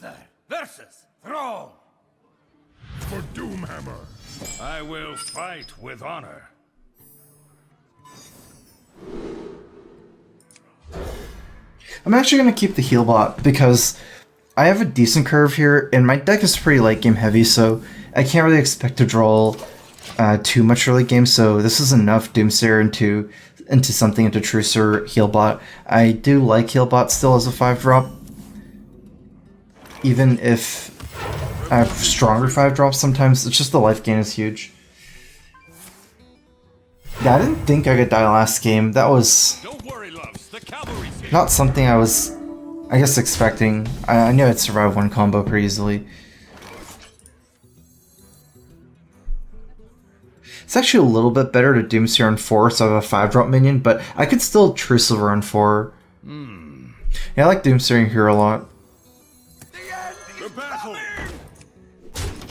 Luther versus Throne. For Doomhammer, I will fight with honor. I'm actually going to keep the heal bot because I have a decent curve here, and my deck is pretty late game heavy, so I can't really expect to draw too much early game, so this is enough Doomsayer into something into Trucer heal bot. I do like heal bot still as a 5-drop, even if I have stronger 5-drops sometimes. It's just the life gain is huge. Yeah, I didn't think I could die last game. That was not something I was, I guess, expecting. I knew I'd survive one combo pretty easily. It's actually a little bit better to Doomsayer on 4, so I have a 5-drop minion, but I could still True Silver on 4. Yeah, I like Doomsayering here a lot.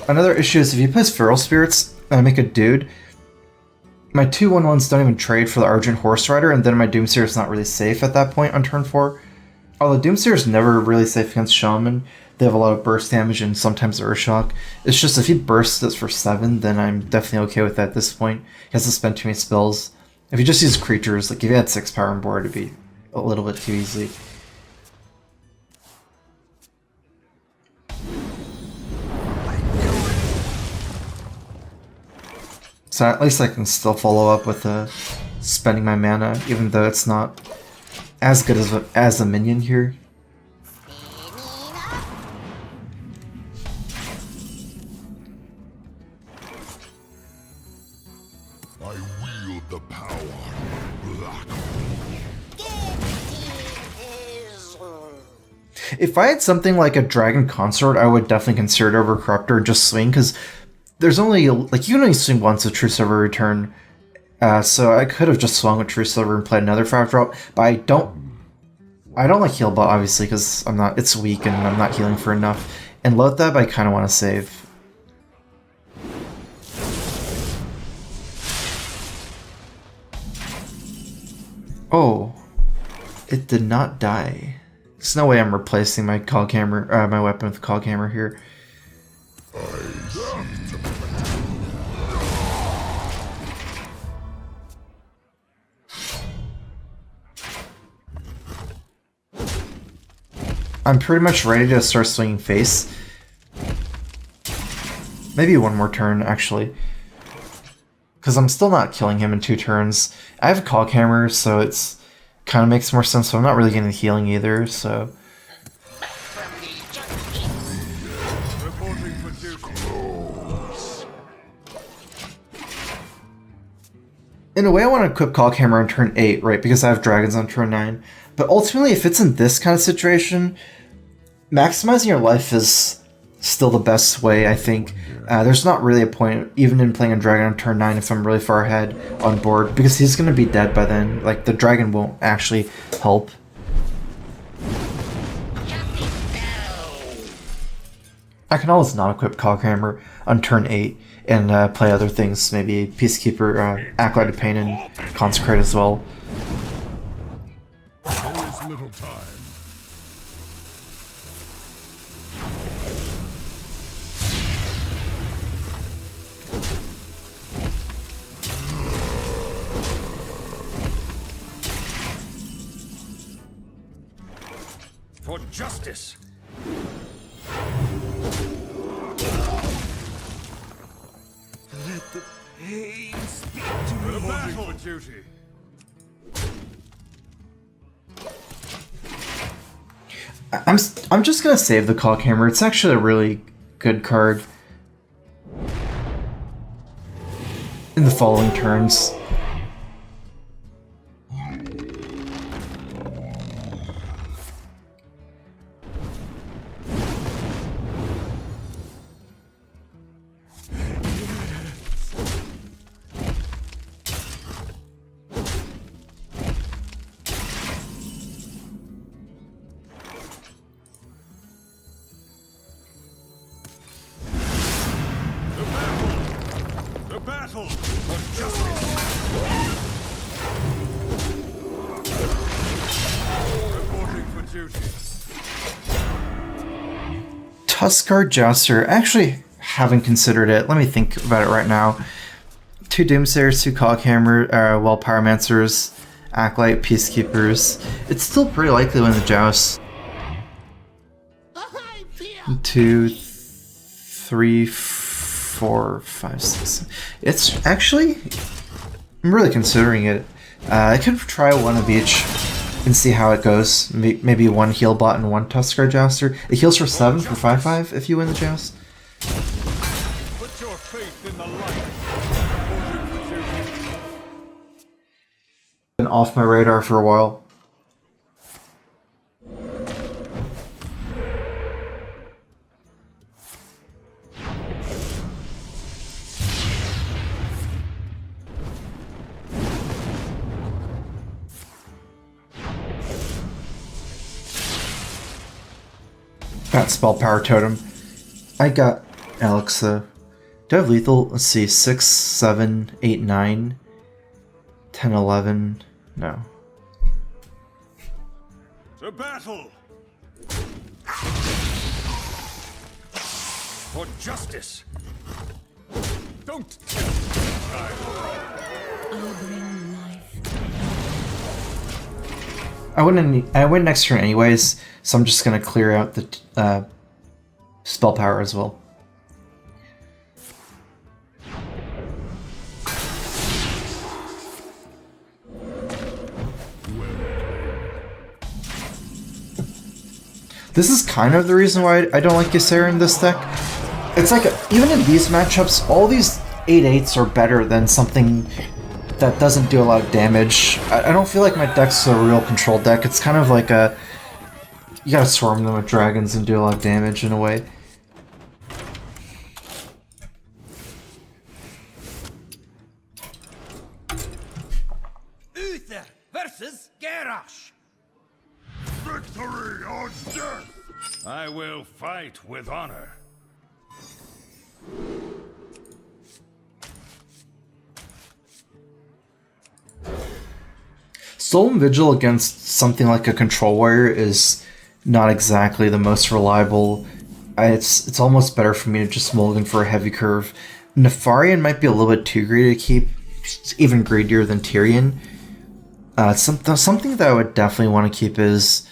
Another issue is if you place Feral Spirits and I make a dude, my 2/1/1s don't even trade for the Argent Horse Rider, and then my Doomsayer is not really safe at that point on turn 4. Although Doomsayer is never really safe against Shaman. They have a lot of burst damage and sometimes Earthshock. It's just if he bursts this for 7, then I'm definitely okay with that at this point. He has to spend too many spells. If he just uses creatures, like if he had 6 power on board, it'd be a little bit too easy. So at least I can still follow up with spending my mana, even though it's not as good as a minion here. I wield the power, Blackrock. If I had something like a Dragon Consort, I would definitely consider it over Corruptor and just swing, because there's only, like, you can only swing once with True Silver Return, so I could have just swung with True Silver and played another 5-drop, but I don't like Heal Bot, obviously, because it's weak and I'm not healing for enough, and Lothab I kind of want to save. Oh, it did not die. There's no way I'm replacing my Cog Hammer, my weapon with Cog Hammer here. I'm pretty much ready to start swinging face. Maybe one more turn, actually. Because I'm still not killing him in 2 turns. I have Cog Hammer, so it's kind of makes more sense, so I'm not really getting healing either, so... In a way, I want to equip Cog Hammer on turn 8, right, because I have dragons on turn 9. But ultimately, if it's in this kind of situation, maximizing your life is still the best way, I think. There's not really a point, even in playing a dragon on turn 9, if I'm really far ahead on board, because he's going to be dead by then. Like, the dragon won't actually help. I can always not equip Cog Hammer on turn 8 and play other things, maybe Peacekeeper, Acolyte of Pain, and Consecrate as well. There is little time. For justice. Let the pain speak to the battle for duty. I'm just gonna save the Cog Hammer. It's actually a really good card in the following turns. Tuskar Jouster. Actually, haven't considered it. Let me think about it right now. 2 Doomsayers, 2 Coghammer, well, Pyromancers, Acolyte, Peacekeepers. It's still pretty likely to win the Joust. 2, 3, 4, 5, 6. It's actually, I'm really considering it. I could try one of each and see how it goes. Maybe 1 heal bot and 1 Tuskar Jouster. It heals for 7 for 5/5 if you win the Joust. Put your faith in the light. Been off my radar for a while. Got Spell Power Totem. I got Alexa. Do I have lethal? Let's see. 6, 7, 8, 9, 10, 11. No. To battle! For justice! Don't I win next turn anyways, so I'm just gonna clear out the spell power as well. This is kind of the reason why I don't like Ysera in this deck. It's like, even in these matchups, all these 8/8s are better than something that doesn't do a lot of damage. I don't feel like my deck's a real control deck. It's kind of like a... You gotta swarm them with dragons and do a lot of damage in a way. Uther versus Garrosh! Victory or death! I will fight with honor. Solemn Vigil against something like a Control Warrior is not exactly the most reliable. It's almost better for me to just mulligan for a heavy curve. Nefarian might be a little bit too greedy to keep, even greedier than Tyrion. Something that I would definitely want to keep is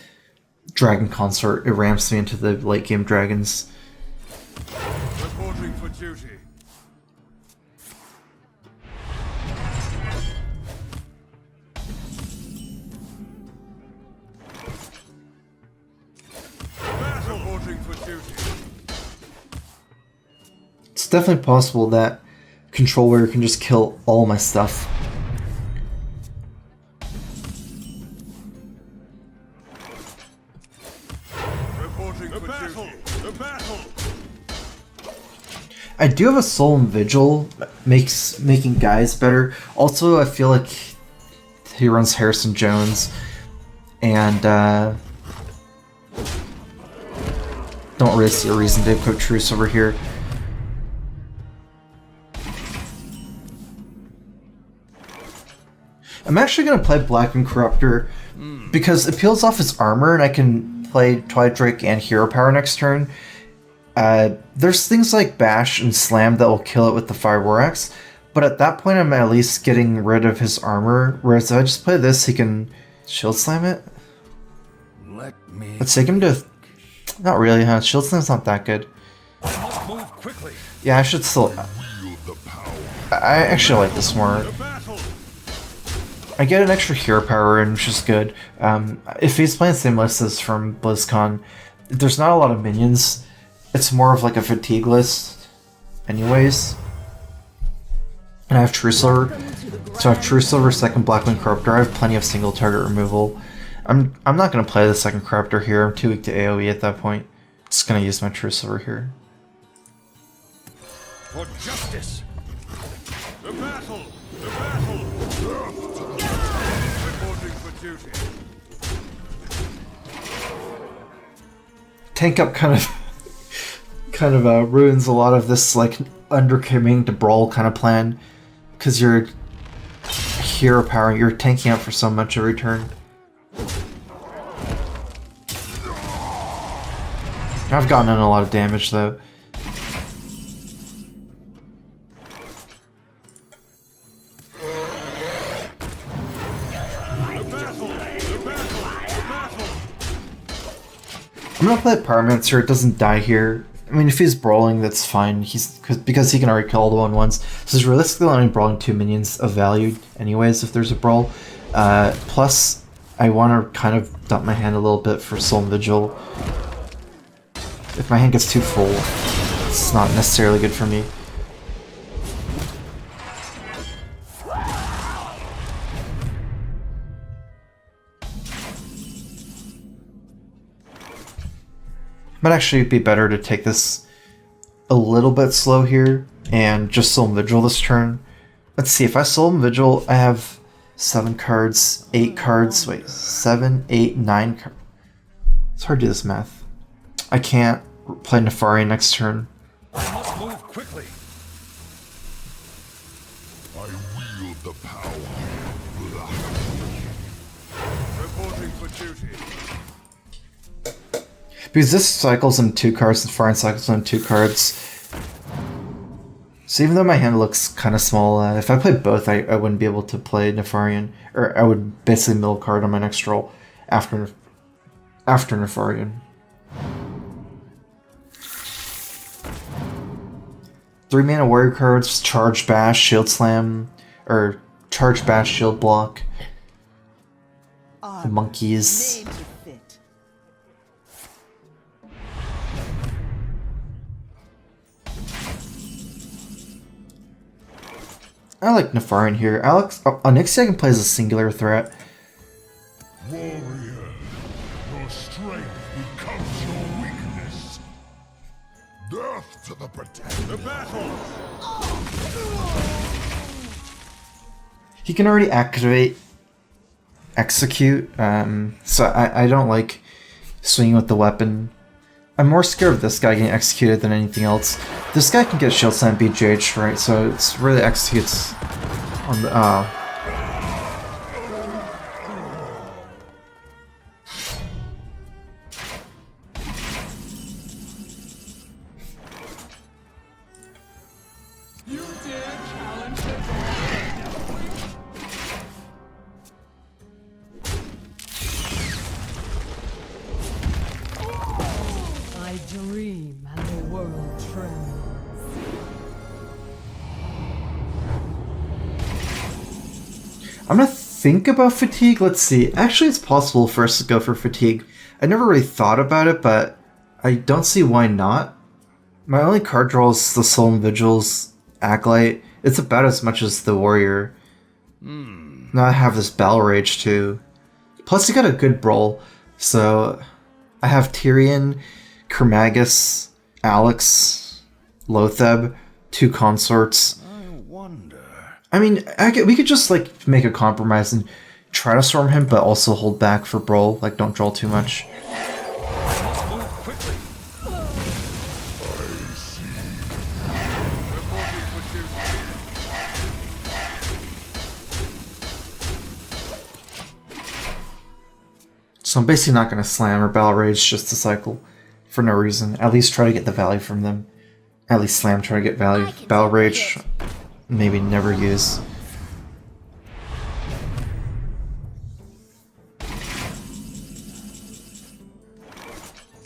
Dragon Consort. It ramps me into the late game dragons. Reporting for duty. Reporting for duty. It's definitely possible that Control Warrior can just kill all my stuff. Reporting for duty. The battle. I do have a Solemn Vigil, making guys better. Also, I feel like he runs Harrison Jones, and don't really see a reason to put Truce over here. I'm actually going to play Black and Corruptor because it peels off his armor and I can play Twilight Drake and Hero Power next turn. There's things like Bash and Slam that will kill it with the Fire War Axe, but at that point I'm at least getting rid of his armor, whereas if I just play this, he can Shield Slam it. Let's take him to... Not really, huh? Shield Slam's not that good. I must move quickly. Yeah, I should still... I actually like this more. The battle. I get an extra hero power, and which is good. If he's playing the same list as from BlizzCon, there's not a lot of minions. It's more of like a fatigue list, anyways. And I have True Silver, so I have True Silver, second Blackwing Corruptor. I have plenty of single target removal. I'm not gonna play the second Corruptor here. I'm too weak to AoE at that point. Just gonna use my True Silver here. For justice. The battle. The battle. Reporting for duty. Tank up kind of ruins a lot of this like undercoming to brawl kind of plan, because you're hero power, you're tanking up for so much every turn. I've gotten in a lot of damage though. I'm gonna play Pyromancer, it doesn't die here. I mean, if he's brawling, that's fine. Because he can already kill all the 1/1s. So he's realistically only brawling 2 minions of value anyways if there's a brawl. Plus, I want to kind of dump my hand a little bit for Solemn Vigil. If my hand gets too full, it's not necessarily good for me. Might actually be better to take this a little bit slow here and just Solemn Vigil this turn. Let's see, if I Solemn Vigil, I have 7 cards, 8 cards, wait, 7, 8, 9 cards. It's hard to do this math. I can't play Nefarian next turn. I must move quickly. I wield the power. Reporting for duty. Because this cycles in 2 cards and Fran cycles in 2 cards. So even though my hand looks kind of small, if I played both, I wouldn't be able to play Nefarian. Or I would basically mill a card on my next roll after Nefarian. 3 mana warrior cards, Charge Bash, Shield Slam, or Charge Bash, Shield Block. The monkeys. I like Nefarian here. Onyxia can play as a singular threat. Warrior, your strength becomes your weakness. Death to the pretender. The battle. He can already activate Execute, so I don't like swinging with the weapon. I'm more scared of this guy getting executed than anything else. This guy can get Shield Slam BGH, right? So it's really executes on the You dare challenge the I dream and the world trembles. I'm gonna think about Fatigue. Let's see. Actually, it's possible for us to go for Fatigue. I never really thought about it, but I don't see why not. My only card draw is the Solemn Vigil's Acolyte. It's about as much as the Warrior. Now I have this Battle Rage too. Plus, you got a good brawl. So I have Tyrion, Kermagus, Alex, Lotheb, 2 consorts. I wonder. I mean, we could just like make a compromise and try to storm him, but also hold back for brawl. Like, don't draw too much. I must move quickly. Reporting for duty. So I'm basically not going to slam or battle rage just to cycle for no reason. At least try to get the value from them. At least slam, try to get value. Battle rage, maybe never use.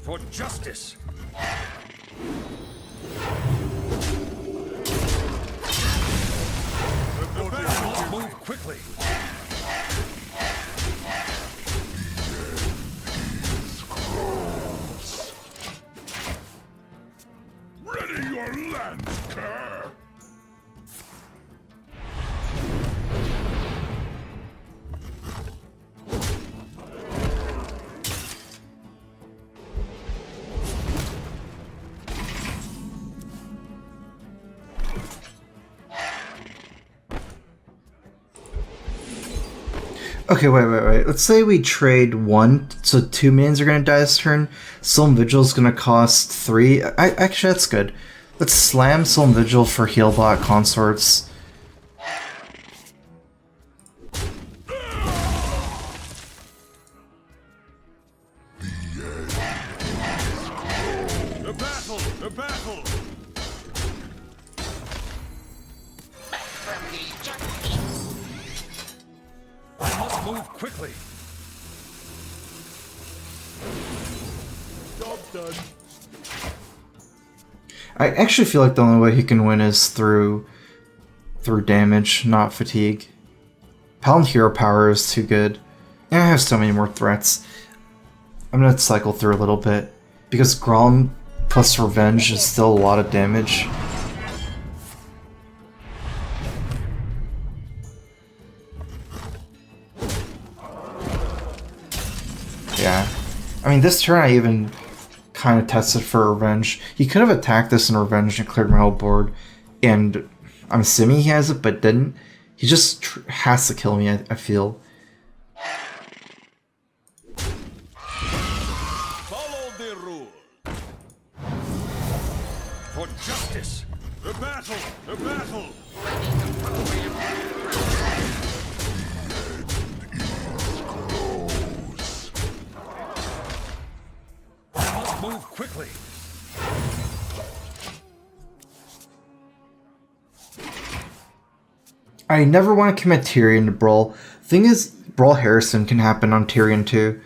For justice. Reporting for move quickly. Ready your lance, cur! Okay, wait. Let's say we trade 1, so 2 minions are going to die this turn. Solemn Vigil is going to cost 3. Actually, that's good. Let's slam Solemn Vigil for Healbot Consorts. battle! A battle! I must move quickly. Job done. I actually feel like the only way he can win is through damage, not fatigue. Paladin hero power is too good. And I have so many more threats. I'm gonna cycle through a little bit because Grom plus Revenge is still a lot of damage. Yeah. I mean, this turn I even kind of tested for Revenge. He could have attacked this in Revenge and cleared my whole board, and I'm assuming he has it, but didn't. He just has to kill me, I feel. Follow the rule. For justice. A battle! A battle! I must move quickly. I never want to commit Tyrion to Brawl. Thing is, Brawl Harrison can happen on Tyrion too.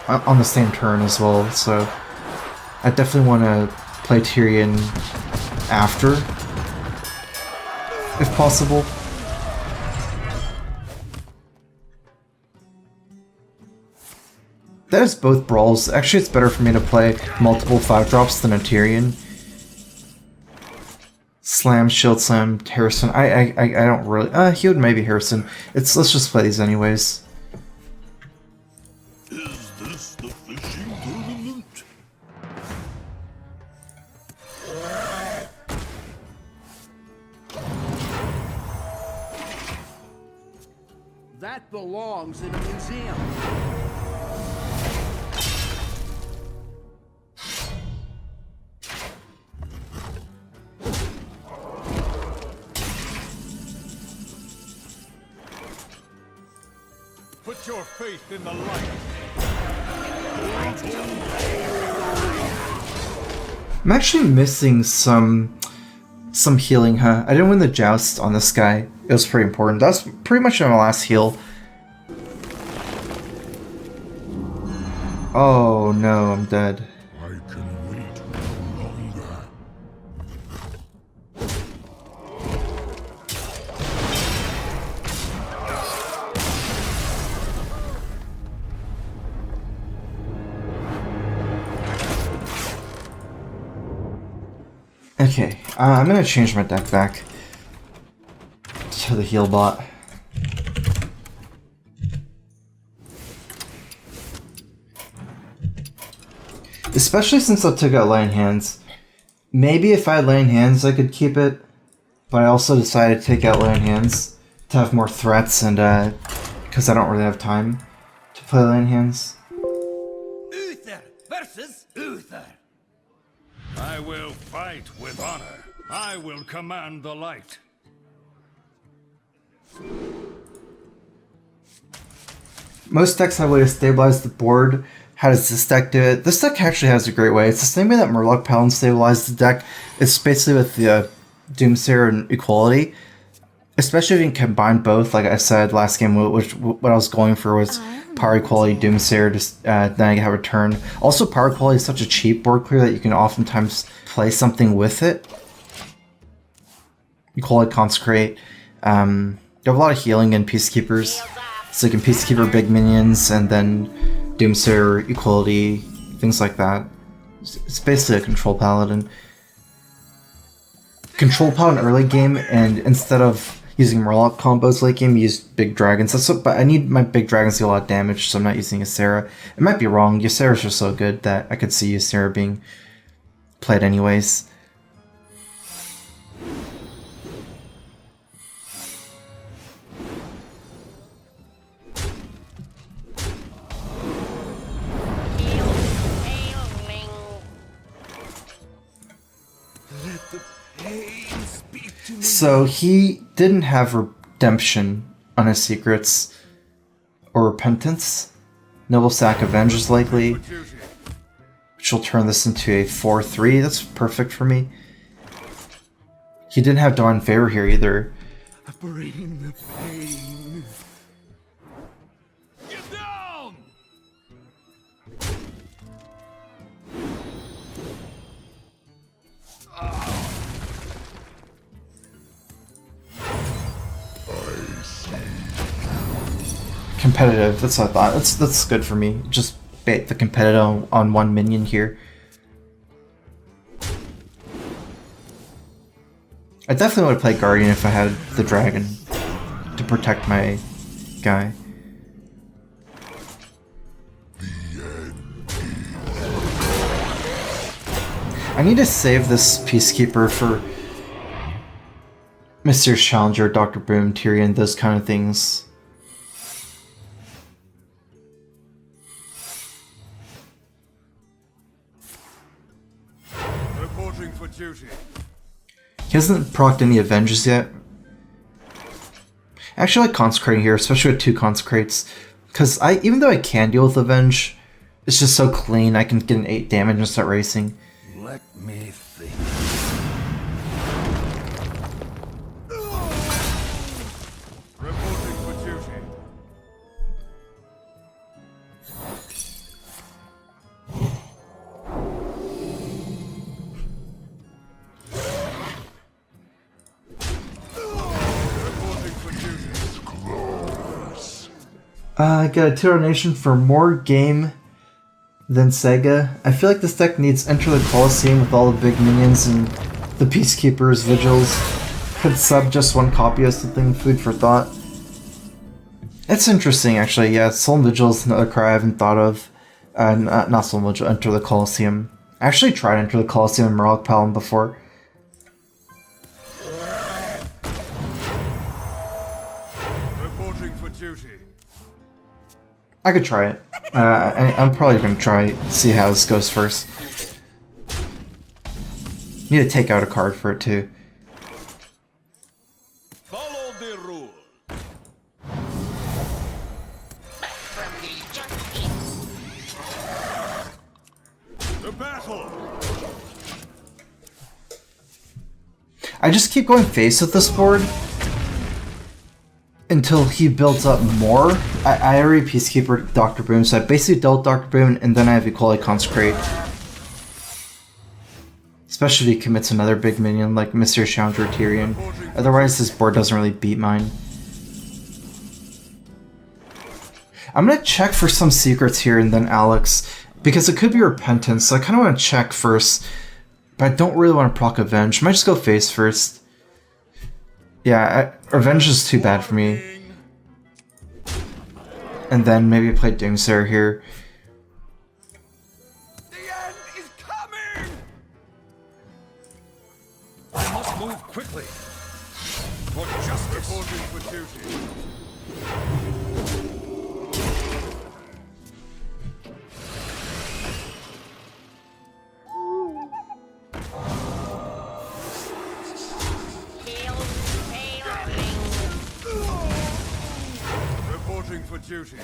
On the same turn as well, so I definitely want to play Tyrion after, if possible. That is both Brawls. Actually, it's better for me to play multiple 5-drops than a Tyrion. Slam, Shield Slam, Harrison. I don't really... he would maybe Harrison. Let's just play these anyways. Is this the fishing tournament? That belongs in a museum. Put your faith in the light. I'm actually missing some healing, huh? I didn't win the joust on this guy. It was pretty important. That's pretty much my last heal. Oh no, I'm dead. I can wait no longer. Okay, I'm gonna change my deck back to the heal bot. Especially since I took out Laying Hands. Maybe if I had Laying Hands I could keep it, but I also decided to take out Laying Hands to have more threats and because I don't really have time to play Laying Hands. Uther versus Uther. I will fight with honor. I will command the light. Most decks have a way to stabilize the board. How does this deck do it? This deck actually has a great way. It's the same way that Murloc Paladin stabilized the deck. It's basically with the Doomsayer and Equality. Especially if you can combine both, like I said last game, what I was going for was Power Equality, Doomsayer, then I have a turn. Also, Power Equality is such a cheap board clear that you can oftentimes play something with it. Equality, Consecrate. You have a lot of healing in Peacekeepers. So you can Peacekeeper big minions, and then Doomsayer, Equality, things like that. It's basically a Control Paladin. Control Paladin early game, and instead of using Murloc combos late game, use Big Dragons. But I need my Big Dragons to do a lot of damage, so I'm not using Ysera. It might be wrong. Ysera's just so good that I could see Ysera being played anyways. So he didn't have redemption on his secrets or repentance. Noble Sack Avenge is likely, which which will turn this into a 4-3. That's perfect for me. He didn't have Divine Favor here either. Bring the pain. Get down! Competitive, that's what I thought. That's good for me. Just bait the competitive on one minion here. I definitely would play Guardian if I had the dragon to protect my guy. I need to save this Peacekeeper for Mysterious Challenger, Dr. Boom, Tyrion, those kind of things. Reporting for duty. He hasn't procced any Avenges yet. I actually like Consecrating here, especially with 2 Consecrates. Because even though I can deal with Avenge, it's just so clean, I can get an 8 damage and start racing. Let me think. Reporting for duty. I got a Terror Nation for more game than Sega. I feel like this deck needs Enter the Colosseum with all the big minions and the Peacekeepers, Vigils. Could sub just 1 copy as something, food for thought. It's interesting actually, yeah, Soul Vigil is another card I haven't thought of. Not Soul Vigil, Enter the Colosseum. I actually tried Enter the Colosseum and Murloc Paladin before. Reporting for duty. I could try it. I'm probably gonna try see how this goes first. Need to take out a card for it too. Follow the rule. The battle. I just keep going face with this board until he builds up more. I already Peacekeeper Dr. Boom, so I basically dealt Dr. Boom, and then I have Equality Consecrate. Especially if he commits another big minion like Mysterious Challenger or Tyrion. Otherwise, this board doesn't really beat mine. I'm gonna check for some secrets here and then Alex, because it could be Repentance, so I kind of want to check first. But I don't really want to proc Avenge. Might just go face first. Yeah, Revenge is too bad for me. And then maybe play Doomsayer here. The end is coming. I must move quickly. For justice. Reporting for duty. Reporting for duty.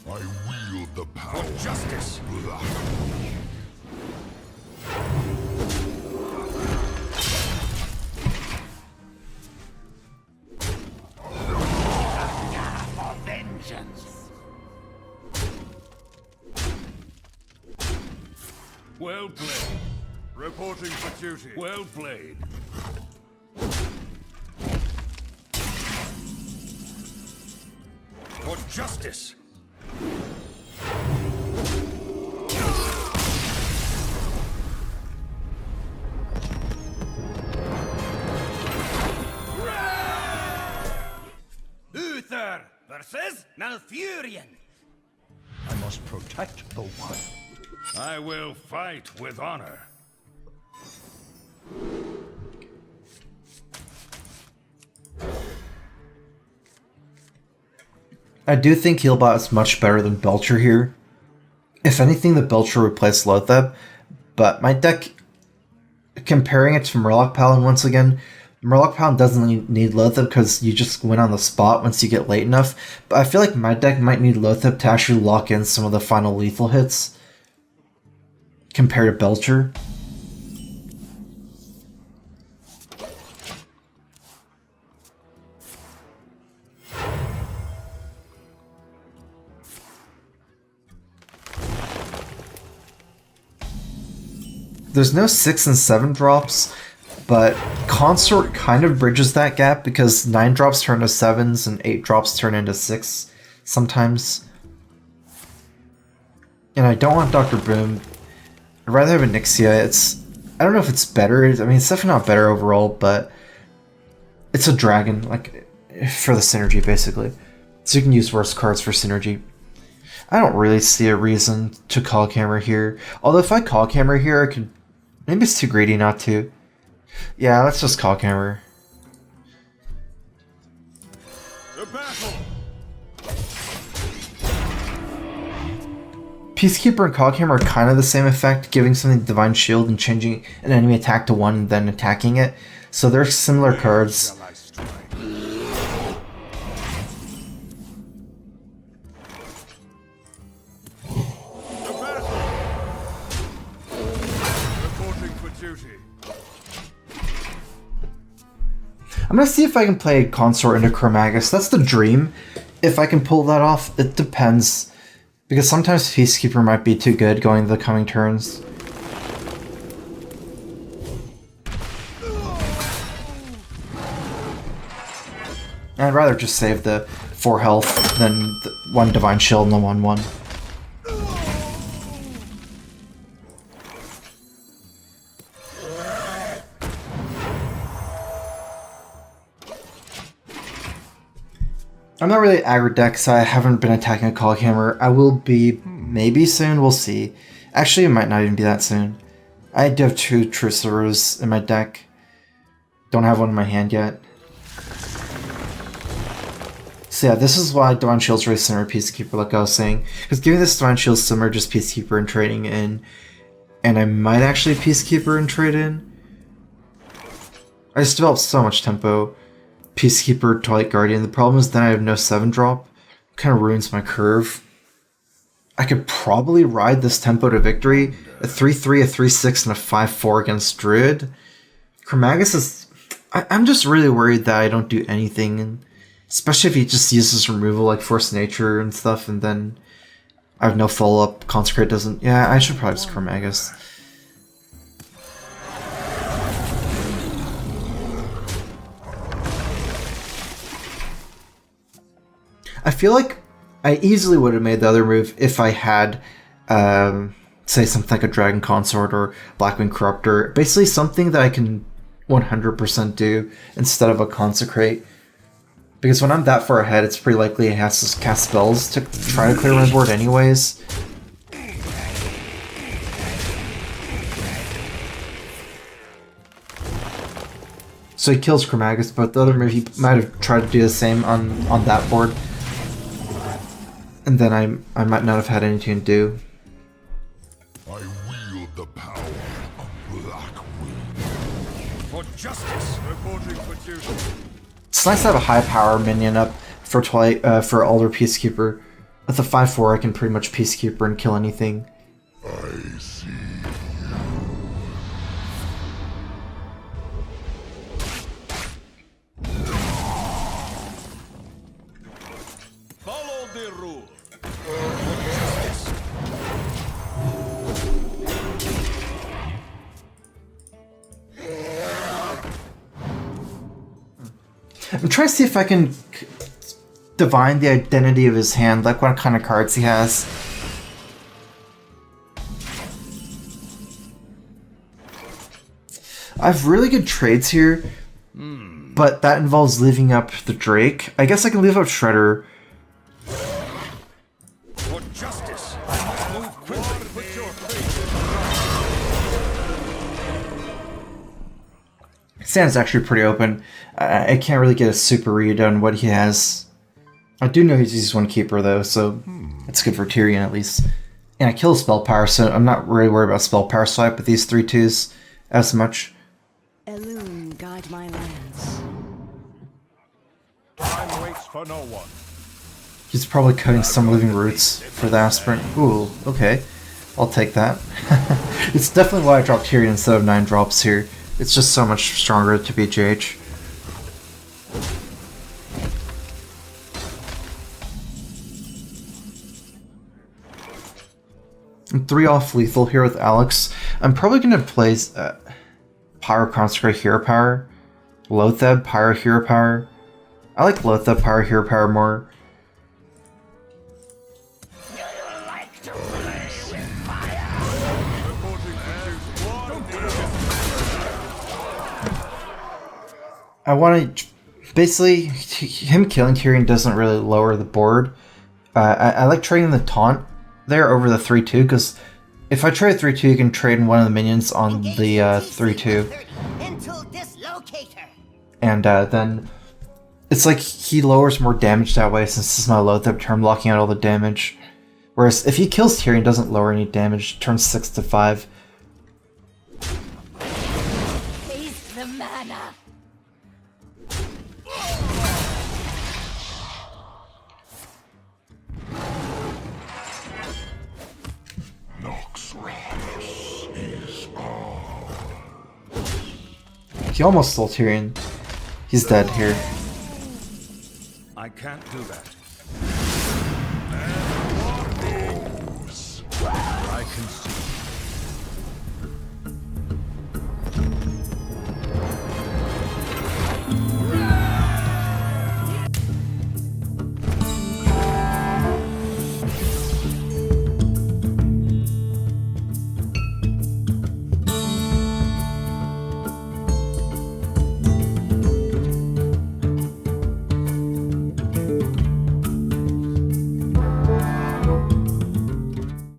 I wield the power. For justice. For vengeance. Well played. Reporting for duty. Well played. For justice. Uther versus Malfurion. I must protect the one. I will fight with honor. I do think Healbot is much better than Belcher here. If anything, the Belcher replaced Lotheb, but my deck, comparing it to Murloc Paladin once again, Murloc Paladin doesn't need Loatheb because you just win on the spot once you get late enough, but I feel like my deck might need Loatheb to actually lock in some of the final lethal hits compared to Belcher. There's no 6 and 7 drops, but Consort kind of bridges that gap because 9 drops turn to 7s and 8 drops turn into 6 sometimes. And I don't want Dr. Boom. I'd rather have a Nixia. I don't know if it's better. I mean, it's definitely not better overall, but it's a dragon, like, for the synergy, basically. So you can use worse cards for synergy. I don't really see a reason to Cog Hammer here. Although if I Cog Hammer here, I could... Maybe it's too greedy not to. Yeah, let's just Cog Hammer. Peacekeeper and Cog Hammer are kind of the same effect, giving something Divine Shield and changing an enemy attack to 1 and then attacking it. So they're similar cards. I'm gonna see if I can play Consort into Chromagus. That's the dream. If I can pull that off, it depends. Because sometimes Peacekeeper might be too good going the coming turns. I'd rather just save the 4 health than the 1 Divine Shield and the 1/1. I'm not really aggro deck, so I haven't been attacking a Cog Hammer. I will be maybe soon, we'll see. Actually, it might not even be that soon. I do have 2 Truceros in my deck. Don't have one in my hand yet. So yeah, this is why Divine Shield's really similar to Peacekeeper, like I was saying. Because giving this Divine Shield similar just Peacekeeper and trading in. And I might actually Peacekeeper and trade in. I just developed so much tempo. Peacekeeper, Twilight Guardian. The problem is then I have no 7 drop. Kind of ruins my curve. I could probably ride this tempo to victory. A 3-3, a 3-6, and a 5-4 against Druid. Chromagus is... I'm just really worried that I don't do anything. And especially if he just uses removal like Force Nature and stuff, and then I have no follow-up. Consecrate doesn't... Yeah, I should probably just Chromagus. I feel like I easily would have made the other move if I had, say, something like a Dragon Consort or Blackwing Corruptor. Basically something that I can 100% do instead of a Consecrate. Because when I'm that far ahead, it's pretty likely it has to cast spells to try to clear my board anyways. So he kills Chromagus, but the other move he might have tried to do the same on that board. And then I might not have had anything to do. I wield the power of Blackwing. For justice, reporting for duty. It's nice to have a high power minion up for for Alder Peacekeeper. With a 5-4, I can pretty much Peacekeeper and kill anything. I see. Follow the rule. I'm trying to see if I can divine the identity of his hand, like what kind of cards he has. I have really good trades here, but that involves leaving up the Drake. I guess I can leave up Shredder. For justice. Move quickly. Put your Stand's actually pretty open. I can't really get a super read on what he has. I do know he's used 1 keeper though, so it's good for Tyrion at least. And I kill spell power, so I'm not really worried about spell power swipe with these 3/2s as much. Elune, guide my lands. Time waits for no one. He's probably cutting some living roots for the aspirant. Ooh, okay. I'll take that. It's definitely why I dropped Tyrion instead of 9 drops here. It's just so much stronger to be JH. I'm 3 off lethal here with Alex. I'm probably going to play Pyro Consecrate Hero Power, Lotheb Pyro Hero Power. I like Lotheb Pyro Hero Power more. I want to... Basically, him killing Tyrion doesn't really lower the board. I like trading the taunt there over the 3-2, because if I trade 3-2, you can trade one of the minions on the 3-2. And then it's like he lowers more damage that way, since this is my Lotheb turn, blocking out all the damage. Whereas if he kills Tyrion, it doesn't lower any damage, turns 6 to 5. Taste the mana. He almost stole Tyrion. He's dead here. I can't do that. I can see.